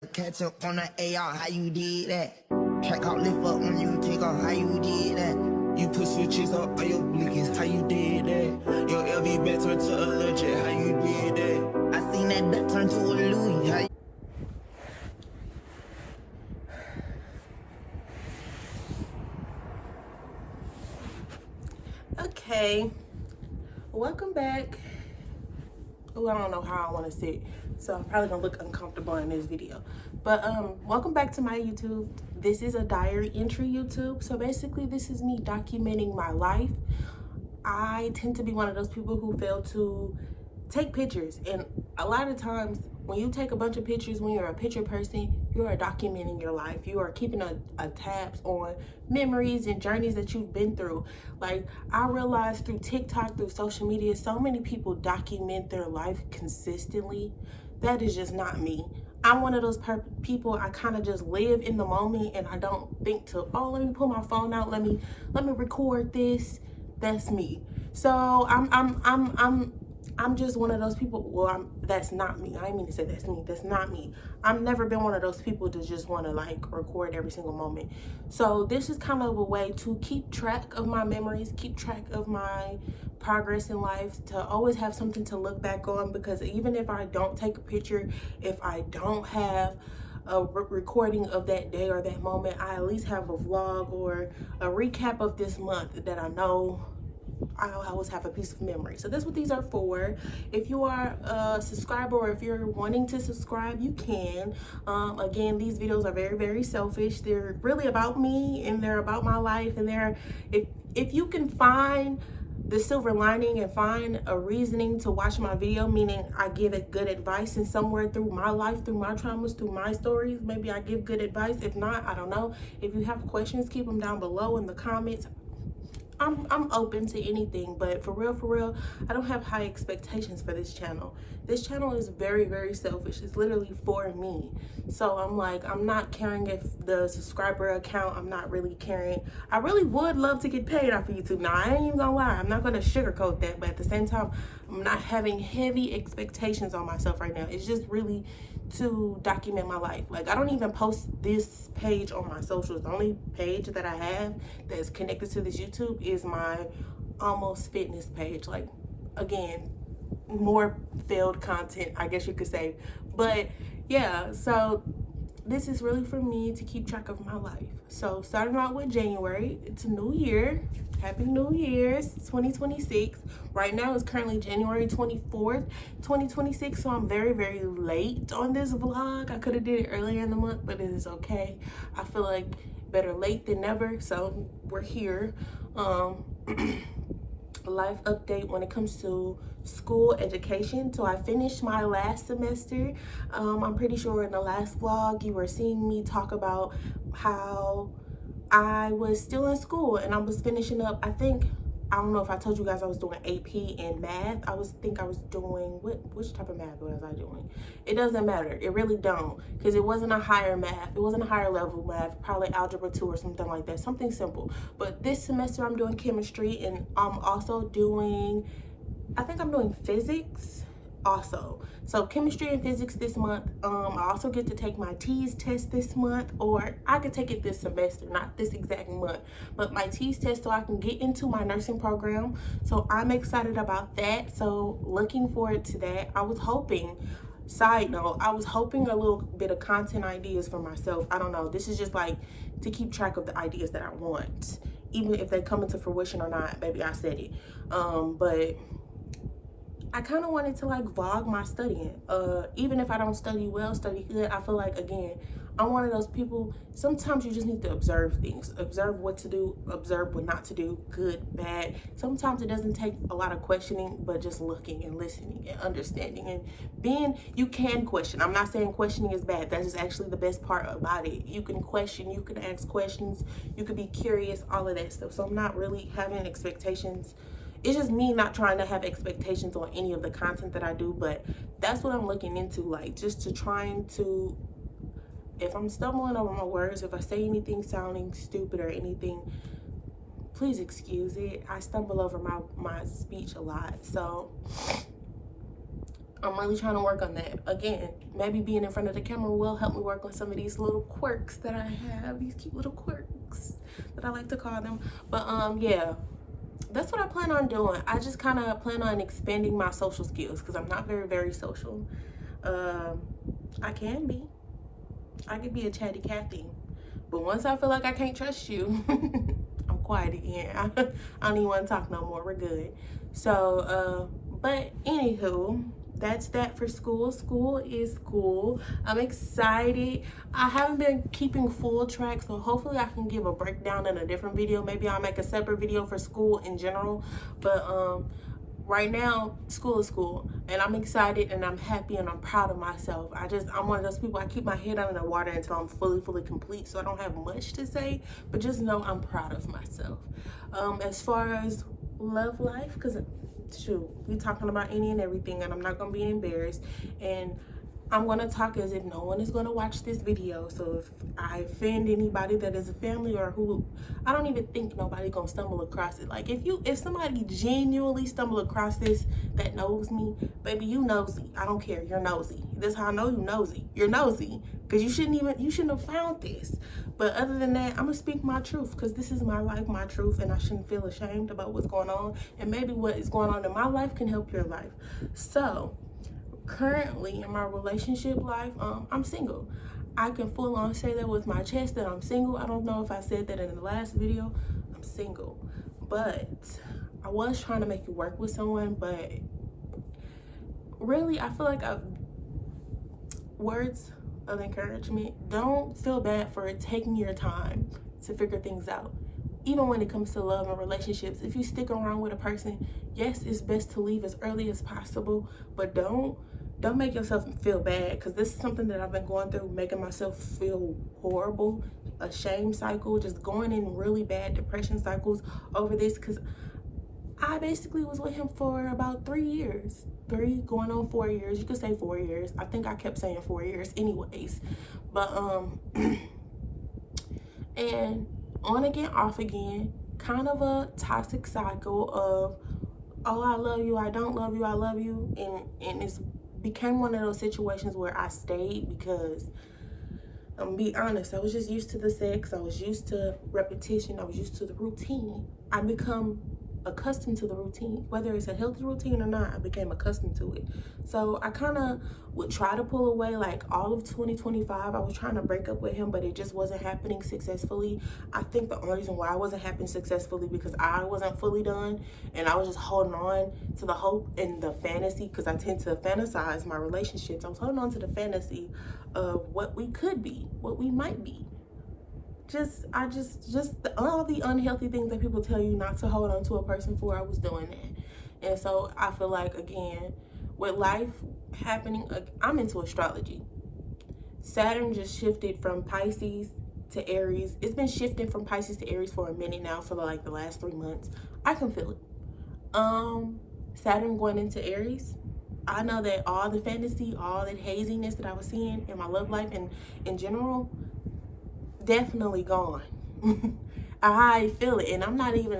Catch up on the AR, how you did that? Track out, lift up when you take off, how you did that? You put switches up on your blinkies, how you did that? Your LV back turned to a legit, how you did that? I seen that duck turn to a Louis, how you... Okay, welcome back. Oh, I don't know how I want to sit, so I'm probably gonna look uncomfortable in this video. But welcome back to my YouTube. This is a diary entry YouTube. So basically, this is me documenting my life. I tend to be one of those people who fail to take pictures, and a lot of times when you take a bunch of pictures, when you're a picture person, you are documenting your life. You are keeping a tabs on memories and journeys that you've been through. Like, I realized through TikTok, through social media, so many people document their life consistently. That is just not me. I'm one of those people, I kind of just live in the moment, and I don't think to, oh, let me pull my phone out, let me record this. That's me. So I'm just one of those people. Well, that's not me. I didn't mean to say that's me. That's not me. I've never been one of those people to just want to like record every single moment. So this is kind of a way to keep track of my memories, keep track of my progress in life, to always have something to look back on, because even if I don't take a picture, if I don't have a recording of that day or that moment, I at least have a vlog or a recap of this month that I know I always have a piece of memory. So that's what these are for. If you are a subscriber, or if you're wanting to subscribe, you can. Again, these videos are very, very selfish. They're really about me, and they're about my life, and they're, if you can find the silver lining and find a reasoning to watch my video, meaning I give it good advice, and somewhere through my life, through my traumas, through my stories, maybe I give good advice. If not, I don't know. If you have questions, keep them down below in the comments. I'm open to anything, but for real, I don't have high expectations for this channel. This channel is very, very selfish. It's literally for me. So I'm like, I'm not caring if the subscriber account, I'm not really caring. I really would love to get paid off of YouTube. Now, I ain't even gonna lie. I'm not gonna sugarcoat that, but at the same time, I'm not having heavy expectations on myself right now. It's just really to document my life. Like, I don't even post this page on my socials. The only page that I have that's connected to this YouTube is my almost fitness page. Like, again, more failed content, I guess you could say. But yeah, so this is really for me to keep track of my life. So starting out with January, it's a new year. Happy New Year's 2026. Right now it's currently January 24th, 2026. So I'm very, very late on this vlog. I could have did it earlier in the month, but it is okay. I feel like better late than never. So we're here. Life update when it comes to school education. So I finished my last semester. I'm pretty sure in the last vlog you were seeing me talk about how I was still in school and I was finishing up. I don't know if I told you guys I was doing AP and math. I was doing, which type of math was I doing? It doesn't matter. It really don't, because it wasn't a higher math. It wasn't a higher level math, probably algebra 2 or something like that, something simple. But this semester I'm doing chemistry, and I'm also doing, I think I'm doing physics also. So chemistry and physics this month. I also get to take my TEAS test this month, or I could take it this semester, not this exact month, but my TEAS test, so I can get into my nursing program. So I'm excited about that. So looking forward to that. I was hoping, side note, I was hoping a little bit of content ideas for myself. I don't know. This is just like to keep track of the ideas that I want, even if they come into fruition or not. Maybe I said it. But I kind of wanted to like vlog my studying. Even if I don't study well, study good, I feel like, again, I'm one of those people, sometimes you just need to observe things. Observe what to do, observe what not to do, good, bad. Sometimes it doesn't take a lot of questioning, but just looking and listening and understanding and being, you can question. I'm not saying questioning is bad. That is actually the best part about it. You can question, you can ask questions, you could be curious, all of that stuff. So I'm not really having expectations. It's just me not trying to have expectations on any of the content that I do, but that's what I'm looking into, like just to trying to, if I'm stumbling over my words, if I say anything sounding stupid or anything, please excuse it. I stumble over my speech a lot. So I'm really trying to work on that. Again, maybe being in front of the camera will help me work on some of these little quirks that I have, these cute little quirks that I like to call them. But yeah, that's what I plan on doing. I just kind of plan on expanding my social skills because I'm not very social. I can be. I could be a chatty Cathy, but once I feel like I can't trust you, I'm quiet again. I don't even want to talk no more. We're good. So, but anywho, that's that for school. School is cool. I'm excited. I haven't been keeping full track, so hopefully I can give a breakdown in a different video. Maybe I'll make a separate video for school in general. But right now, school is school, and I'm excited and I'm happy and I'm proud of myself. I'm one of those people, I keep my head under the water until I'm fully complete, so I don't have much to say, but just know I'm proud of myself. As far as love life, because shoot, we talking about any and everything, and I'm not gonna be embarrassed, and I'm gonna talk as if no one is gonna watch this video. So if I offend anybody that is a family or who, I don't even think nobody gonna stumble across it. Like if somebody genuinely stumble across this that knows me, baby, you nosy. I don't care, you're nosy. That's how I know you nosy. You're nosy because you shouldn't have found this. But other than that, I'm gonna speak my truth because this is my life, my truth, and I shouldn't feel ashamed about what's going on. And maybe what is going on in my life can help your life. So currently in my relationship life, I'm single. I can full on say that with my chest that I'm single. I don't know if I said that in the last video. I'm single, but I was trying to make it work with someone, but really I feel like words of encouragement, don't feel bad for taking your time to figure things out. Even when it comes to love and relationships, if you stick around with a person, yes, it's best to leave as early as possible, but don't make yourself feel bad, because this is something that I've been going through, making myself feel horrible, a shame cycle, just going in really bad depression cycles over this, because I basically was with him for about 3 years, going on 4 years. You could say 4 years. I think I kept saying 4 years anyways, but and on again, off again, kind of a toxic cycle of, oh, I love you, I don't love you, I love you, and it's became one of those situations where I stayed because, I'm gonna be honest, I was just used to the sex, I was used to repetition, I was used to the routine. I become accustomed to the routine, whether it's a healthy routine or not. I became accustomed to it, so I kind of would try to pull away. Like all of 2025 I was trying to break up with him, but it just wasn't happening successfully. I think the only reason why I wasn't happening successfully because I wasn't fully done, and I was just holding on to the hope and the fantasy, because I tend to fantasize my relationships. I was holding on to the fantasy of what we could be, what we might be. All the unhealthy things that people tell you not to hold on to a person for, I was doing that. And so I feel like, again, with life happening, I'm into astrology. Saturn just shifted from Pisces to Aries. It's been shifting from Pisces to Aries for a minute now, for like the last 3 months. I can feel it. Saturn going into Aries, I know that all the fantasy, all that haziness that I was seeing in my love life and in general, definitely gone. I feel it, and I'm not even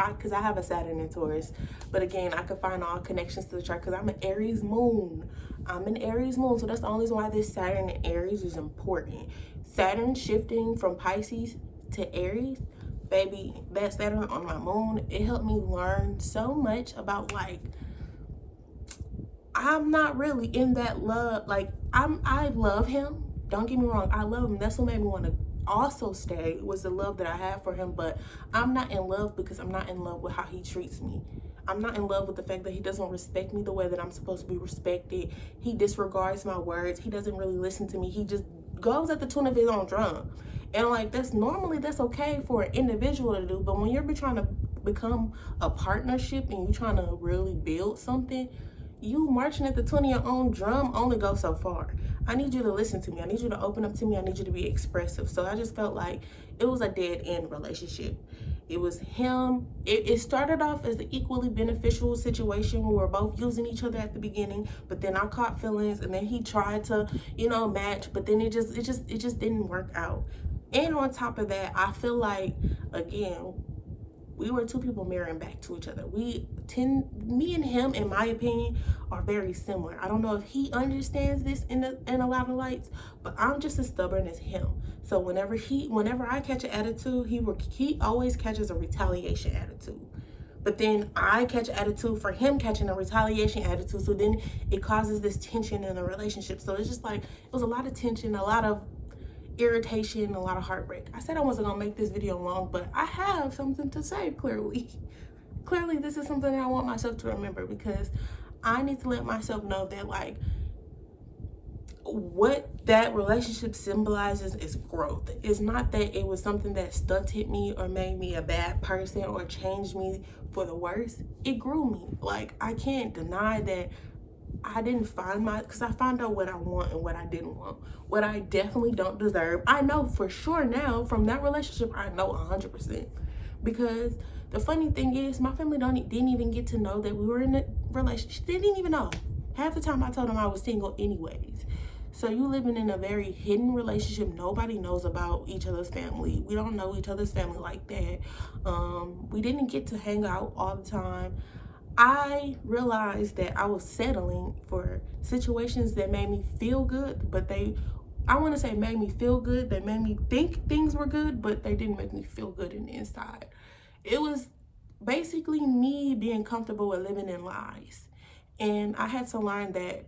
because I have a Saturn in Taurus, but again, I can find all connections to the chart because I'm an Aries moon. So that's the only reason why this Saturn in Aries is important. Saturn shifting from Pisces to Aries, baby, that Saturn on my moon, it helped me learn so much about, like, I'm not really in that love. Like, I love him, don't get me wrong, I love him. That's what made me want to also stay, was the love that I have for him. But I'm not in love because I'm not in love with how he treats me. I'm not in love with the fact that he doesn't respect me the way that I'm supposed to be respected. He disregards my words. He doesn't really listen to me. He just goes at the tune of his own drum. And like, that's okay for an individual to do, but when you're trying to become a partnership and you're trying to really build something, you marching at the tune of your own drum only goes so far. I need you to listen to me. I need you to open up to me. I need you to be expressive. So I just felt like it was a dead end relationship. It was him. It started off as an equally beneficial situation. We were both using each other at the beginning, but then I caught feelings, and then he tried to, match, but then it just didn't work out. And on top of that, I feel like, again, We were two people mirroring back to each other. Me and him, in my opinion, are very similar. I don't know if he understands this in a lot of lights, but I'm just as stubborn as him. So whenever I catch an attitude, he always catches a retaliation attitude. But then I catch attitude for him catching a retaliation attitude. So then it causes this tension in the relationship. So it's just like, it was a lot of tension, a lot of irritation, a lot of heartbreak. I said I wasn't gonna make this video long, but I have something to say, clearly. Clearly, this is something that I want myself to remember, because I need to let myself know that, like, what that relationship symbolizes is growth. It's not that it was something that stunted me or made me a bad person or changed me for the worse. It grew me. Like, I can't deny that I didn't find because I found out what I want and what I didn't want, what I definitely don't deserve. I know for sure now from that relationship, I know 100%. Because the funny thing is, my family didn't even get to know that we were in a relationship. They didn't even know. Half the time I told them I was single anyways. So you living in a very hidden relationship. Nobody knows about each other's family. We don't know each other's family like that. We didn't get to hang out all the time. I realized that I was settling for situations that made me feel good, but I want to say made me feel good. They made me think things were good, but they didn't make me feel good in the inside. It was basically me being comfortable with living in lies. And I had to learn that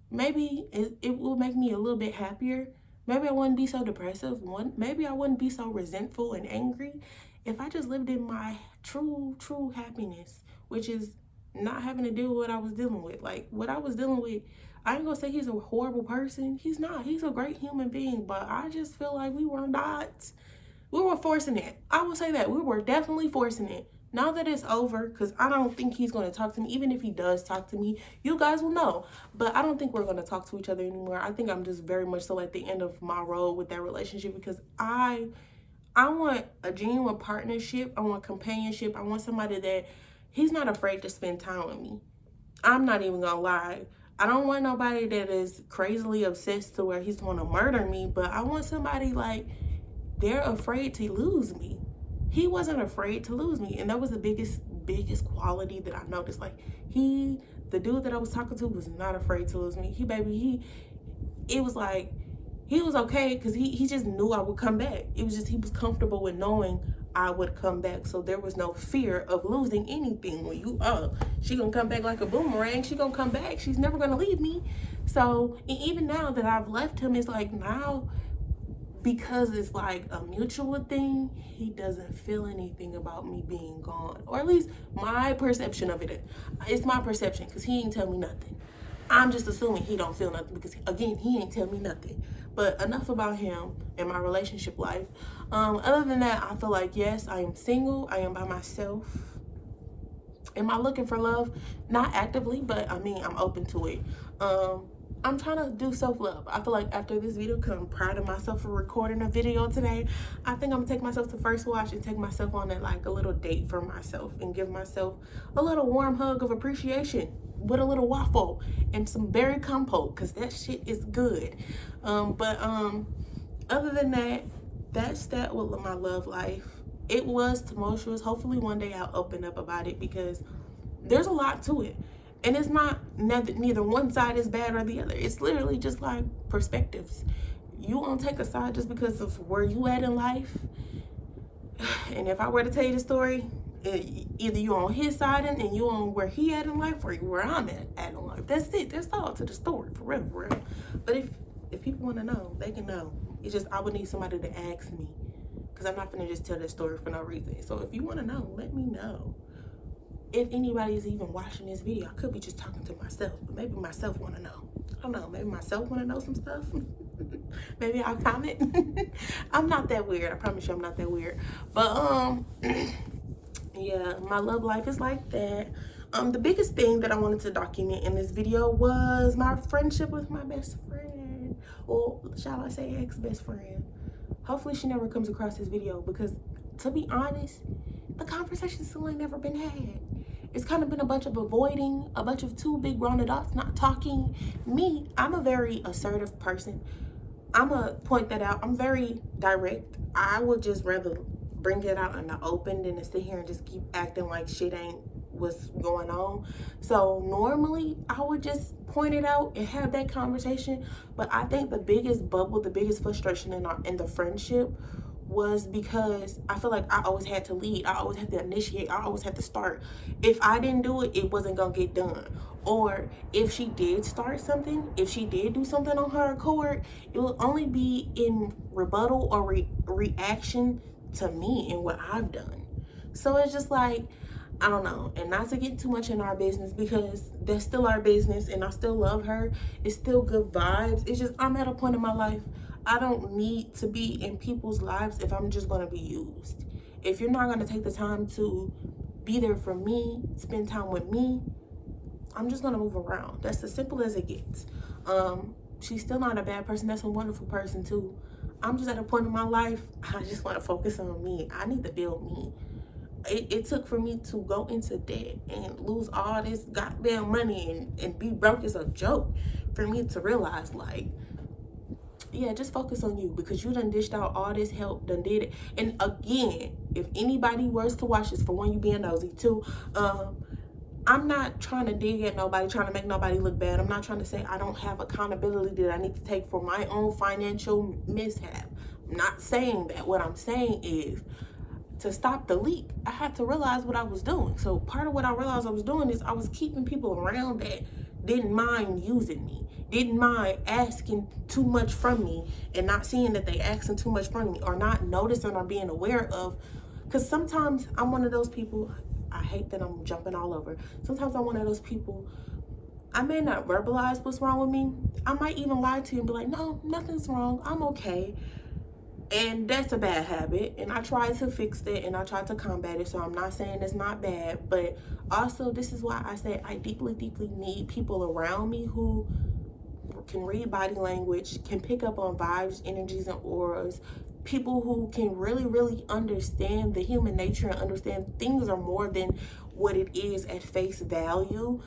maybe it will make me a little bit happier. Maybe I wouldn't be so depressive. Maybe I wouldn't be so resentful and angry if I just lived in my true happiness, which is not having to deal with what I was dealing with. Like, what I was dealing with, I ain't gonna say he's a horrible person. He's not. He's a great human being, but I just feel like we were forcing it. I will say that. We were definitely forcing it. Now that it's over, because I don't think he's going to talk to me. Even if he does talk to me, you guys will know. But I don't think we're going to talk to each other anymore. I think I'm just very much so at the end of my road with that relationship, because I want a genuine partnership. I want companionship. I want somebody that he's not afraid to spend time with me. I'm not even going to lie. I don't want nobody that is crazily obsessed to where he's going to murder me, but I want somebody like they're afraid to lose me. He wasn't afraid to lose me, and that was the biggest quality that I noticed. Like, the dude that I was talking to was not afraid to lose me. It was like he was okay, because he just knew I would come back. It was just he was comfortable with knowing I would come back, so there was no fear of losing anything. When she gonna come back like a boomerang. She gonna come back. She's never gonna leave me. So, and even now that I've left him, it's like now, because it's like a mutual thing, he doesn't feel anything about me being gone. Or at least my perception of it. It's my perception, because he ain't tell me nothing. I'm just assuming he don't feel nothing, because again, he ain't tell me nothing. But enough about him and my relationship life. Other than that, I feel like, yes, I am single. I am by myself. Am I looking for love? Not actively, but I mean, I'm open to it. I'm trying to do self-love. I feel like after this video, because I'm proud of myself for recording a video today, I think I'm gonna take myself to First Watch and take myself on a little date for myself and give myself a little warm hug of appreciation with a little waffle and some berry compote, because that shit is good. Other than that, that's that with my love life. It was tumultuous. Hopefully one day I'll open up about it, because there's a lot to it. And it's not neither one side is bad or the other. It's literally just like perspectives. You won't take a side just because of where you at in life. And if I were to tell you the story, either you on his side and you on where he at in life, or where I'm at in life. That's it. That's all to the story, for real. But if people want to know, they can know. It's just I would need somebody to ask me, because I'm not gonna just tell that story for no reason. So if you want to know, let me know. If anybody is even watching this video, I could be just talking to myself, but maybe myself want to know. I don't know, maybe myself want to know some stuff. Maybe I'll comment. I'm not that weird. I promise you I'm not that weird. But yeah, my love life is like that. The biggest thing that I wanted to document in this video was my friendship with my best friend, or shall I say ex-best friend. Hopefully she never comes across this video, because to be honest, the conversation still ain't never been had. It's kind of been a bunch of avoiding, a bunch of two big grown adults not talking. Me, I'm a very assertive person. I'm gonna point that out. I'm very direct. I would just rather bring it out in the open than to sit here and just keep acting like shit ain't what's going on. So normally I would just point it out and have that conversation, but I think the biggest bubble, the biggest frustration in the friendship was because I feel like I always had to lead, I always had to initiate, I always had to start. If I didn't do it, it wasn't gonna get done. Or if she did start something, if she did do something on her accord, it will only be in rebuttal or reaction to me and what I've done. So it's just like, I don't know, and not to get too much in our business, because that's still our business and I still love her. It's still good vibes. It's just, I'm at a point in my life, I don't need to be in people's lives if I'm just going to be used. If you're not going to take the time to be there for me, spend time with me, I'm just going to move around. That's as simple as it gets. She's still not a bad person. That's a wonderful person too. I'm just at a point in my life, I just want to focus on me. I need to build me. It took for me to go into debt and lose all this goddamn money and be broke as a joke for me to realize, like, yeah, just focus on you, because you done dished out all this help, done did it. And again, if anybody was to watch this, for one, you being nosy, two, I'm not trying to dig at nobody, trying to make nobody look bad. I'm not trying to say I don't have accountability that I need to take for my own financial mishap. I'm not saying that. What I'm saying is, to stop the leak, I had to realize what I was doing. So part of what I realized I was doing is I was keeping people around that didn't mind using me, didn't mind asking too much from me, and not seeing that they asking too much from me, or not noticing or being aware of. Because sometimes I'm one of those people, I hate that I'm jumping all over. Sometimes I'm one of those people, I may not verbalize what's wrong with me. I might even lie to you and be like, no, nothing's wrong, I'm okay. And that's a bad habit, and I try to fix it and I try to combat it. So I'm not saying it's not bad, but also this is why I say I deeply need people around me who can read body language, can pick up on vibes, energies, and auras. People who can really understand the human nature and understand things are more than what it is at face value.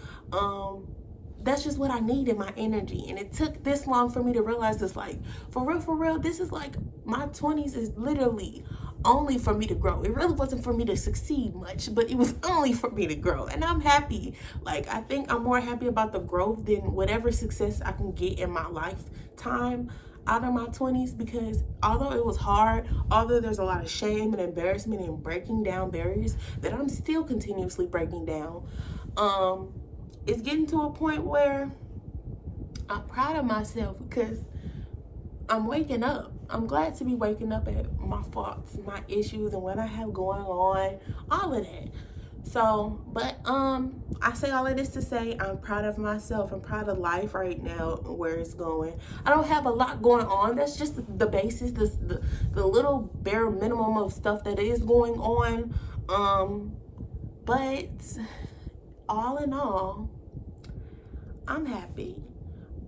That's just what I need in my energy. And it took this long for me to realize this. Like, for real, this is like, my 20s is literally only for me to grow. It really wasn't for me to succeed much, but it was only for me to grow. And I'm happy. Like, I think I'm more happy about the growth than whatever success I can get in my lifetime out of my 20s, because although it was hard, although there's a lot of shame and embarrassment and breaking down barriers that I'm still continuously breaking down, it's getting to a point where I'm proud of myself, because I'm waking up. I'm glad to be waking up at my faults, my issues, and what I have going on, all of that. So, but I say all of this to say I'm proud of myself. I'm proud of life right now, where it's going. I don't have a lot going on. That's just the basis, the little bare minimum of stuff that is going on. But all in all, I'm happy.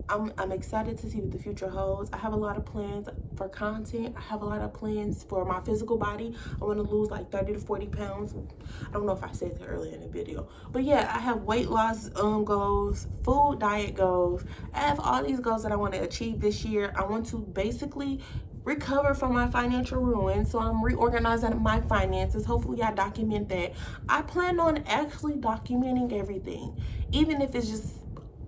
I'm excited to see what the future holds. I have a lot of plans for content. I have a lot of plans for my physical body. I want to lose like 30 to 40 pounds. I don't know if I said that earlier in the video. But yeah, I have weight loss goals, food diet goals. I have all these goals that I want to achieve this year. I want to basically recover from my financial ruin. So I'm reorganizing my finances. Hopefully I document that. I plan on actually documenting everything, even if it's just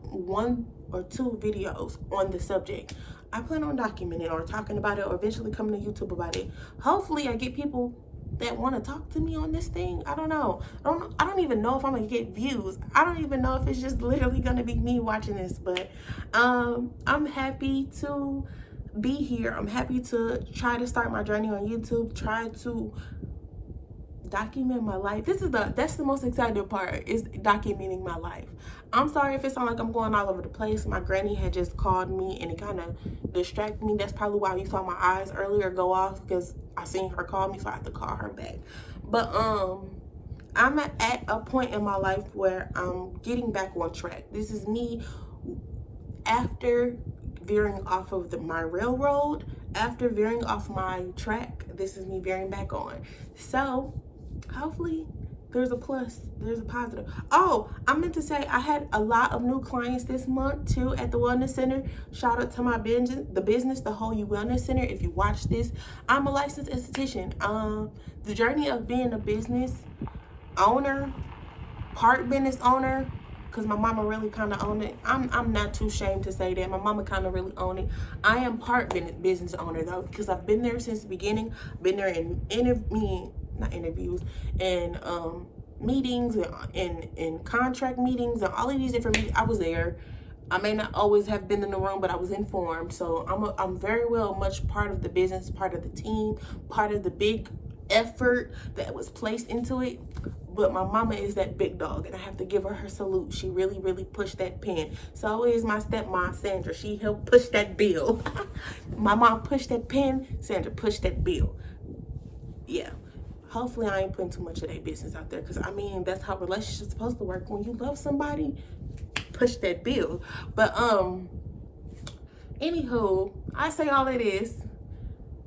1 or 2 videos on the subject. I plan on documenting or talking about it, or eventually coming to YouTube about it. Hopefully I get people that want to talk to me on this thing. I don't know. I don't even know if I'm gonna get views. I don't even know if it's just literally gonna be me watching this. But I'm happy to be here. I'm happy to try to start my journey on YouTube, try to document my life. That's the most exciting part, is documenting my life. I'm sorry if it sounds like I'm going all over the place. My granny had just called me and it kind of distracted me. That's probably why you saw my eyes earlier go off, because I seen her call me, so I had to call her back. But I'm at a point in my life where I'm getting back on track. This is me after veering off of my railroad, after veering off my track. This is me veering back on. So hopefully There's a plus, there's a positive. Oh, I meant to say I had a lot of new clients this month too at the Wellness Center. Shout out to my business, the Whole You Wellness Center. If you watch this, I'm a licensed esthetician. The journey of being a business owner, part business owner, because my mama really kind of owned it. I'm not too ashamed to say that. My mama kind of really owned it. I am part business owner though, because I've been there since the beginning. Been there in not interviews, and meetings, and contract meetings, and all of these different meetings. I was there. I may not always have been in the room, but I was informed. So I'm very well much part of the business, part of the team, part of the big effort that was placed into it. But my mama is that big dog, and I have to give her salute. She really, really pushed that pen. So is my stepmom, Sandra. She helped push that bill. My mom pushed that pen. Sandra pushed that bill. Yeah. Hopefully I ain't putting too much of their business out there, because I mean, that's how relationships supposed to work. When you love somebody, push that bill. But anywho, I say all it is,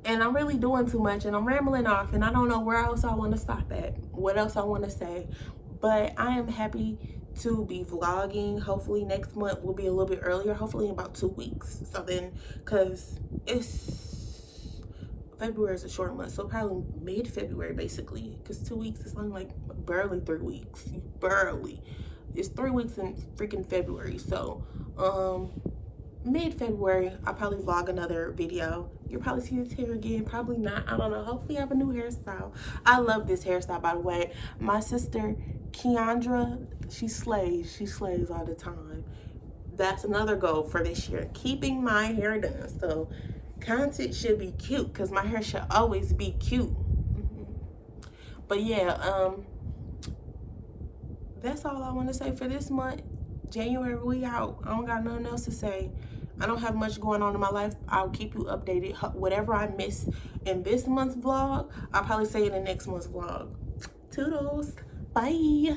and I'm really doing too much, and I'm rambling off, and I don't know where else I want to stop at, what else I want to say. But I am happy to be vlogging. Hopefully next month will be a little bit earlier, hopefully in about 2 weeks. So then, because February is a short month, so probably mid-February basically, because 2 weeks is only like barely 3 weeks. Barely. It's 3 weeks in freaking February. So mid-February I'll probably vlog another video. You'll probably see this hair again, probably not, I don't know. Hopefully I have a new hairstyle. I love this hairstyle, by the way. My sister Keandra, she slays all the time. That's another goal for this year, keeping my hair done. So content should be cute, because my hair should always be cute. But yeah, that's all I want to say for this month. January, we out. I don't got nothing else to say. I don't have much going on in my life. I'll keep you updated. Whatever I miss in this month's vlog, I'll probably say in the next month's vlog. Toodles. Bye.